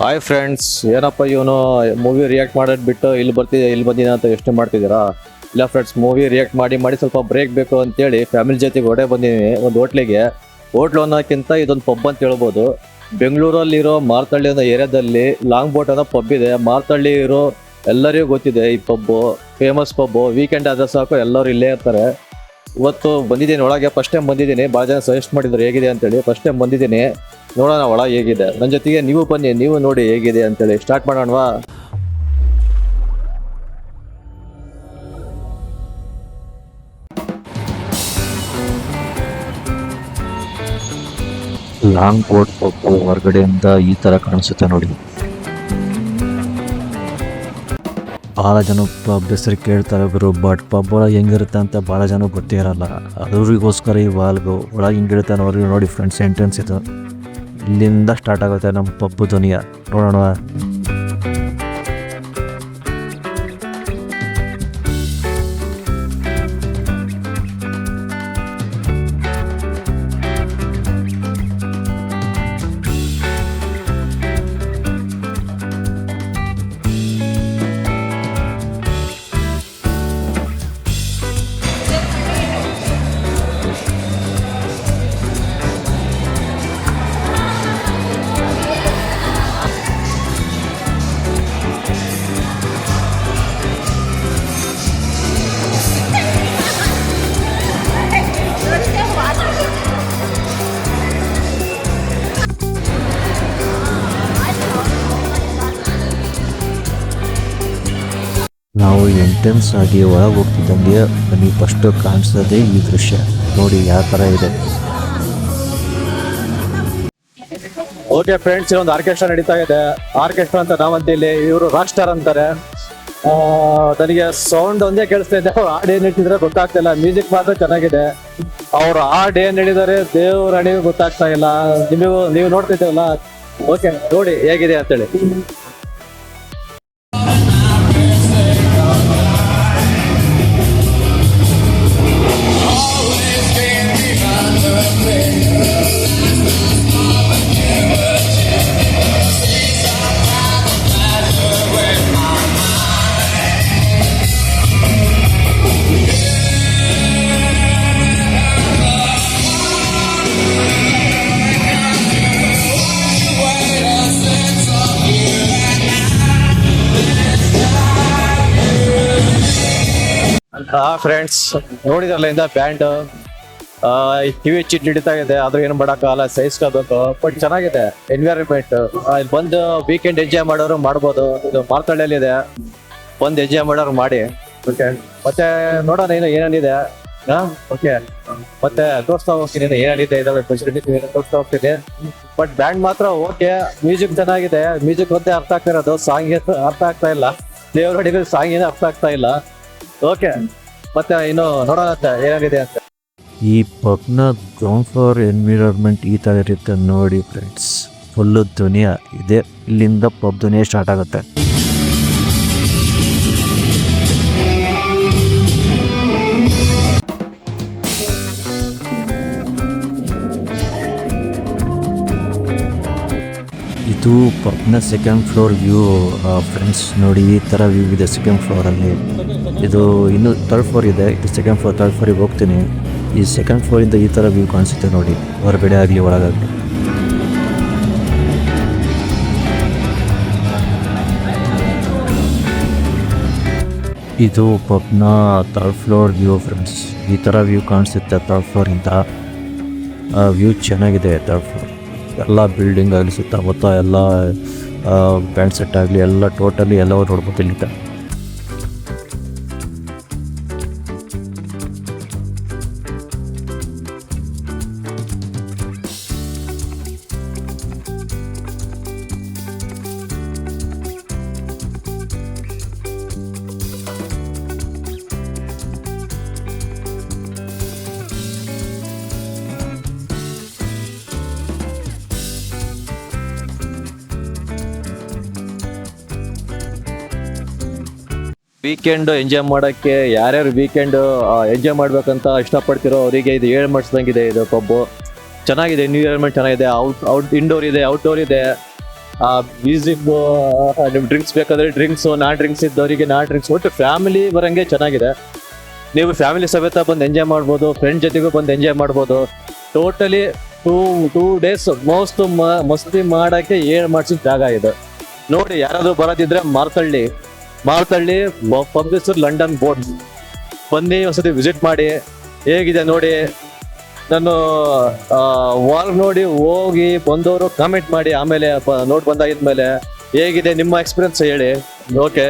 Hi friends, ಏನಪ್ಪ ಇವನು movie react ಮಾಡೋದು ಬಿಟ್ಟು ಇಲ್ಲಿ ಬಂದಿನ ಅಂತ ಯೋಚನೆ ಮಾಡ್ತಿದ್ದೀರಾ? ಇಲ್ಲ ಫ್ರೆಂಡ್ಸ್, ಮೂವಿ ರಿಯಾಕ್ಟ್ ಮಾಡಿ ಮಾಡಿ ಸ್ವಲ್ಪ ಬ್ರೇಕ್ ಬೇಕು ಅಂತೇಳಿ ಫ್ಯಾಮಿಲಿ ಜೊತೆಗೆ ಹೊಡೆ ಬಂದಿದ್ದೀನಿ ಒಂದು ಹೋಟ್ಲು ಅನ್ನೋಕ್ಕಿಂತ ಇದೊಂದು ಪಬ್ ಅಂತ ಹೇಳ್ಬೋದು. ಬೆಂಗಳೂರಲ್ಲಿರೋ ಮಾರ್ತಳ್ಳಿ ಅನ್ನೋ ಏರಿಯಾದಲ್ಲಿ ಲಾಂಗ್ ಬೋಟ್ ಅನ್ನೋ ಪಬ್ ಇದೆ. ಮಾರ್ತಳ್ಳಿ ಇರೋ ಎಲ್ಲರಿಗೂ ಗೊತ್ತಿದೆ ಈ ಪಬ್ಬು, ಫೇಮಸ್ ಪಬ್ಬು. ವೀಕೆಂಡ್ ಆದ್ರೆ ಸಾಕು ಎಲ್ಲರೂ ಇಲ್ಲೇ ಇರ್ತಾರೆ. ಇವತ್ತು ಬಂದಿದ್ದೀನಿ ಒಳಗೆ, ಫಸ್ಟ್ ಟೈಮ್ ಬಂದಿದ್ದೀನಿ. ಭಾಳ ಜನ ಸಜೆಸ್ಟ್ ಮಾಡಿದ್ರು ಹೇಗಿದೆ ಅಂತೇಳಿ. ಫಸ್ಟ್ ಟೈಮ್ ಬಂದಿದ್ದೀನಿ, ನೋಡೋಣ ಒಳಗೆ ಹೇಗಿದೆ. ನನ್ನ ಜೊತೆಗೆ ನೀವು ಬನ್ನಿ, ನೀವು ನೋಡಿ ಹೇಗಿದೆ ಅಂತೇಳಿ. ಸ್ಟಾರ್ಟ್ ಮಾಡೋಣವಾ? ಲಾಂಗ್ ಬೋಟ್ ಪಬ್ ಹೊರಗಡೆಯಿಂದ ಈ ತರ ಕಾಣಿಸುತ್ತೆ ನೋಡಿ. ಭಾಳ ಜನ ಪಬ್ ಹೆಸರು ಕೇಳ್ತಾರೆ ಗುರು, ಬಟ್ ಪಬ್ ಒಳಗೆ ಹೆಂಗಿರುತ್ತೆ ಅಂತ ಭಾಳ ಜನ ಗೊತ್ತೇ ಇರಲ್ಲ. ಅವ್ರಿಗೋಸ್ಕರ ಈ ವಾಲ್ಗು ಒಳಗೆ ಹಿಂಗಿರುತ್ತೆ ಅವ್ರಿಗೆ ನೋಡಿ ಫ್ರೆಂಡ್ಸ್. ಎಂಟ್ರೆನ್ಸ್ ಇದು, ಇಲ್ಲಿಂದ ಸ್ಟಾರ್ಟ್ ಆಗುತ್ತೆ ನಮ್ಮ ಪಬ್ ದುನಿಯಾ. ನೋಡೋಣ. ನಾವು ಎಂಟ್ರೆನ್ಸ್ ಆಗಿ ಒಳಗೆ ಹೋಗ್ತಿದ್ದಂಗೆ ನಮಗೆ ಫಸ್ಟ್ ಕಾಣಿಸೋದೇ ಈ ದೃಶ್ಯ ನೋಡಿ, ಯಾವ ಥರ ಇದೆ. ಓಕೆ ಫ್ರೆಂಡ್ಸ್, ಒಂದು ಆರ್ಕೆಸ್ಟ್ರಾ ನಡೀತಾ ಇದೆ. ಆರ್ಕೆಸ್ಟ್ರಾ ಅಂತ ನಾವಂತೀವಿ, ಇವರು ರಾಕ್ ಸ್ಟಾರ್ ಅಂತಾರೆ. ನನಗೆ ಸೌಂಡ್ ಒಂದೇ ಕೇಳಿಸ್ತಾ ಇದೆ. ಅವ್ರು ಹಾಡು ಏನ್ ಹೇಳ್ತಿದ್ರೆ ಗೊತ್ತಾಗ್ತಾ ಇಲ್ಲ. ಮ್ಯೂಸಿಕ್ ಮಾತ್ರ ಚೆನ್ನಾಗಿದೆ. ಅವ್ರು ಹಾಡು ಏನ್ ಹೇಳಿದಾರೆ ದೇವ್ರ ಅಣಿಗೂ ಗೊತ್ತಾಗ್ತಾ ಇಲ್ಲ. ನೀವು ನೋಡ್ತಿದ್ದೇವಲ್ಲ. ಓಕೆ, ನೋಡಿ ಹೇಗಿದೆ ಅಂತೇಳಿ. ಫ್ರೆಂಡ್ಸ್, ನೋಡಿದ್ರಲ್ಲ ಇಂದ ಬ್ಯಾಂಡ್ ಟಿವಿ ಚಿಟ್ ನಡೀತಾ ಇದೆ. ಆದ್ರೂ ಏನು ಮಾಡಕ್ಕಾಗಲ್ಲ, ಸಹಿಸ್ಕೋಬೇಕು. ಬಟ್ ಚೆನ್ನಾಗಿದೆ ಎನ್ವಿರಾನ್ಮೆಂಟ್. ಇಲ್ಲಿ ಬಂದು ವೀಕೆಂಡ್ ಎಂಜಾಯ್ ಮಾಡೋರು ಮಾಡ್ಬೋದು. ಇದು ಮಾರ್ತಳ್ಳಿಯಲ್ಲಿ ಇದೆ, ಬಂದು ಎಂಜಾಯ್ ಮಾಡೋರು ಮಾಡಿ. ಓಕೆ, ಮತ್ತೆ ನೋಡೋಣ ಇನ್ನು ಏನೇನಿದೆ. ಓಕೆ, ಮತ್ತೆ ತೋರಿಸ್ತಾ ಹೋಗ್ತೀನಿ ಏನೇನಿದೆ ಇದರಲ್ಲಿ ಫೆಸಿಲಿಟಿ ತೋರಿಸ್ತಾ ಹೋಗ್ತೀನಿ. ಬಟ್ ಬ್ಯಾಂಡ್ ಮಾತ್ರ ಓಕೆ, ಮ್ಯೂಸಿಕ್ ಚೆನ್ನಾಗಿದೆ. ಮ್ಯೂಸಿಕ್ ಒಂದೇ ಅರ್ಥ ಆಗ್ತಾ ಇರೋದು, ಸಾಂಗ್ ಅರ್ಥ ಆಗ್ತಾ ಇಲ್ಲ. ದೇವ್ರ ಅಡಿಗೆ ಸಾಂಗ್ ಏನೂ ಅರ್ಥ ಆಗ್ತಾ ಇಲ್ಲ. ಓಕೆ, ಮತ್ತೆ ಇನ್ನು ನೋಡೋಣ ಏನಾಗಿದೆ ಅಂತ. ಈ ಪಬ್ನ ಗ್ರೌಂಡ್ ಫ್ಲೋರ್ ಎನ್ವಿರಾನ್ಮೆಂಟ್ ಈ ಥರ ಇರುತ್ತೆ ನೋಡಿ ಫ್ರೆಂಡ್ಸ್. ಫುಲ್ಲು ದುನಿಯಾ ಇದೆ. ಇಲ್ಲಿಂದ ಪಬ್ ದುನಿಯಾ ಸ್ಟಾರ್ಟ್ ಆಗುತ್ತೆ. ಇದು ಪಬ್ನ ಸೆಕೆಂಡ್ ಫ್ಲೋರ್ ವ್ಯೂ ಫ್ರೆಂಡ್ಸ್. ನೋಡಿ ಈ ಥರ ವ್ಯೂ ಇದೆ ಸೆಕೆಂಡ್ ಫ್ಲೋರಲ್ಲಿ. ಇದು ಇನ್ನೂ ಥರ್ಡ್ ಫ್ಲೋರ್ ಇದೆ. ಇದು ಸೆಕೆಂಡ್ ಫ್ಲೋರ್. ಥರ್ಡ್ ಫ್ಲೋರಿಗೆ ಹೋಗ್ತೀನಿ. ಈ ಸೆಕೆಂಡ್ ಫ್ಲೋರಿಂದ ಈ ಥರ ವ್ಯೂ ಕಾಣಿಸುತ್ತೆ ನೋಡಿ, ಹೊರಗಡೆ ಆಗಲಿ ಒಳಗಾಗಲಿ. ಇದು ಪಬ್ನ ಥರ್ಡ್ ಫ್ಲೋರ್ ವ್ಯೂ ಫ್ರೆಂಡ್ಸ್. ಈ ಥರ ವ್ಯೂ ಕಾಣಿಸುತ್ತೆ ಥರ್ಡ್ ಫ್ಲೋರಿಂದ. ವ್ಯೂ ಚೆನ್ನಾಗಿದೆ ಥರ್ಡ್ ಫ್ಲೋರ್. ಎಲ್ಲ ಬಿಲ್ಡಿಂಗ್ ಆಗಲಿ, ಸುತ್ತಮುತ್ತ ಎಲ್ಲ ಬ್ಯಾಂಡ್ ಸೆಟ್ ಆಗಲಿ, ಎಲ್ಲ ಟೋಟಲಿ ಎಲ್ಲವೂ ನೋಡ್ಬೋದು ಇಲ್ಲಿಂದ. ವೀಕೆಂಡ್ ಎಂಜಾಯ್ ಮಾಡೋಕ್ಕೆ ಯಾರ್ಯಾರು ವೀಕೆಂಡ್ ಎಂಜಾಯ್ ಮಾಡ್ಬೇಕಂತ ಇಷ್ಟಪಡ್ತಿರೋ ಅವರಿಗೆ ಇದು ಹೇಳಿ ಮಾಡಿಸ್ದಂಗಿದೆ. ಇದು ಪಬ್ಬು ಚೆನ್ನಾಗಿದೆ, ಎನ್ವಿರಾನ್ಮೆಂಟ್ ಚೆನ್ನಾಗಿದೆ. ಇಂಡೋರ್ ಇದೆ, ಔಟ್ಡೋರ್ ಇದೆ. ಮ್ಯೂಸಿಕ್, ನಿಮ್ಗೆ ಡ್ರಿಂಕ್ಸ್ ಬೇಕಾದ್ರೆ ಡ್ರಿಂಕ್ಸ್, ಡ್ರಿಂಕ್ಸ್ ಇದ್ದವರಿಗೆ ಡ್ರಿಂಕ್ಸ್, ಒಟ್ಟು ಫ್ಯಾಮಿಲಿ ಬರಂಗೆ ಚೆನ್ನಾಗಿದೆ. ನೀವು ಫ್ಯಾಮಿಲಿ ಸಮೇತ ಬಂದು ಎಂಜಾಯ್ ಮಾಡ್ಬೋದು, ಫ್ರೆಂಡ್ ಜೊತೆಗೂ ಬಂದು ಎಂಜಾಯ್ ಮಾಡ್ಬೋದು. ಟೋಟಲಿ ಟೂ ಡೇಸ್ ಮಸ್ತಿ ಮಾಡೋಕ್ಕೆ ಏಳು ಮಾಡಿಸಿದ ಜಾಗ ಇದೆ. ನೋಡಿ, ಯಾರಾದರೂ ಬರೋದಿದ್ರೆ ಮಾರ್ತಳ್ಳಿ ಪಬ್ಲಿಕ್ ಲಂಡನ್ ಬೋರ್ಡ್ ಬನ್ನಿ, ಒಂದ್ಸತಿ ವಿಸಿಟ್ ಮಾಡಿ. ಹೇಗಿದೆ ನೋಡಿ, ನಾನು ವಾಲ್ ನೋಡಿ ಹೋಗಿ ಬಂದವರು ಕಾಮೆಂಟ್ ಮಾಡಿ, ಆಮೇಲೆ ನೋಡಿ ಬಂದಾಗಿದ್ಮೇಲೆ ಹೇಗಿದೆ ನಿಮ್ಮ ಎಕ್ಸ್ಪೀರಿಯನ್ಸ್ ಹೇಳಿ. ಓಕೆ.